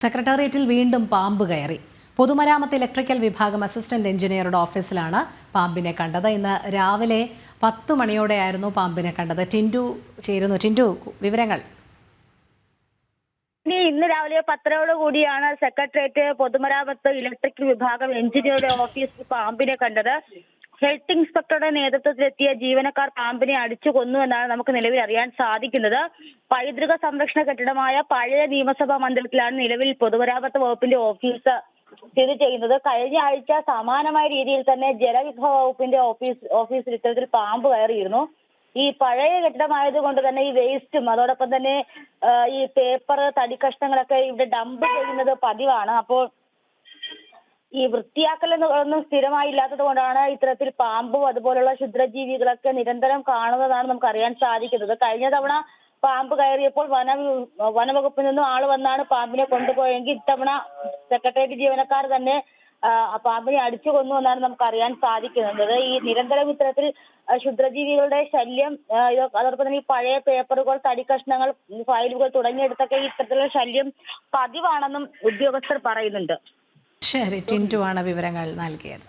സെക്രട്ടേറിയറ്റിൽ വീണ്ടും പാമ്പ് കയറി. പൊതുമരാമത്ത് ഇലക്ട്രിക്കൽ വിഭാഗം അസിസ്റ്റന്റ് എഞ്ചിനീയറുടെ ഓഫീസിലാണ് പാമ്പിനെ കണ്ടത്. ഇന്ന് രാവിലെ 10 മണിയോടെയായിരുന്നു പാമ്പിനെ കണ്ടത്. ടിൻഡു ചേരുന്നു. ടിൻഡു, വിവരങ്ങൾ. ഇന്ന് രാവിലെ 10 കൂടിയാണ് സെക്രട്ടേറിയറ്റ് പൊതുമരാമത്ത് ഇലക്ട്രിക്കൽ വിഭാഗം എഞ്ചിനീയറുടെ ഓഫീസിൽ പാമ്പിനെ കണ്ടത്. ഹെൽത്ത് ഇൻസ്പെക്ടറുടെ നേതൃത്വത്തിലെത്തിയ ജീവനക്കാർ പാമ്പിനെ അടിച്ചു കൊന്നു എന്നാണ് നമുക്ക് നിലവിൽ അറിയാൻ സാധിക്കുന്നത്. പൈതൃക സംരക്ഷണ കെട്ടിടമായ പഴയ നിയമസഭാ മന്ദിരത്തിലാണ് നിലവിൽ പൊതുമരാമത്ത് വകുപ്പിന്റെ ഓഫീസ് സ്ഥിതി ചെയ്യുന്നത്. കഴിഞ്ഞ ആഴ്ച സമാനമായ രീതിയിൽ തന്നെ ജലവിഭവ വകുപ്പിന്റെ ഓഫീസിൽ ഇത്തരത്തിൽ പാമ്പ് കയറിയിരുന്നു. ഈ പഴയ കെട്ടിടമായതുകൊണ്ട് തന്നെ ഈ വേസ്റ്റും അതോടൊപ്പം തന്നെ ഈ പേപ്പർ തടി കഷ്ണങ്ങളൊക്കെ ഇവിടെ ഡംപ് ചെയ്യുന്നത് പതിവാണ്. അപ്പോൾ ഈ വൃത്തിയാക്കലൊന്നും സ്ഥിരമായി ഇല്ലാത്തത് കൊണ്ടാണ് ഇത്തരത്തിൽ പാമ്പും അതുപോലുള്ള ക്ഷുദ്രജീവികളൊക്കെ നിരന്തരം കാണുന്നതാണ് നമുക്ക് അറിയാൻ സാധിക്കുന്നത്. കഴിഞ്ഞ തവണ പാമ്പ് കയറിയപ്പോൾ വനവകുപ്പിൽ നിന്നും ആള് വന്നാണ് പാമ്പിനെ കൊണ്ടുപോയെങ്കിൽ ഇത്തവണ സെക്രട്ടേറിയറ്റ് ജീവനക്കാർ തന്നെ പാമ്പിനെ അടിച്ചു കൊന്നു എന്നാണ് നമുക്ക് അറിയാൻ സാധിക്കുന്നത്. ഈ നിരന്തരം ഇത്തരത്തിൽ ക്ഷുദ്രജീവികളുടെ ശല്യം, അതോടൊപ്പം തന്നെ ഈ പഴയ പേപ്പറുകൾ, തടി കഷ്ണങ്ങൾ, ഫയലുകൾ തുടങ്ങിയിടത്തൊക്കെ ഇത്തരത്തിലുള്ള ശല്യം പതിവാണെന്നും ഉദ്യോഗസ്ഥർ പറയുന്നുണ്ട്. ശരി, ടിൻഡു ആണ് വിവരങ്ങൾ നൽകിയത്.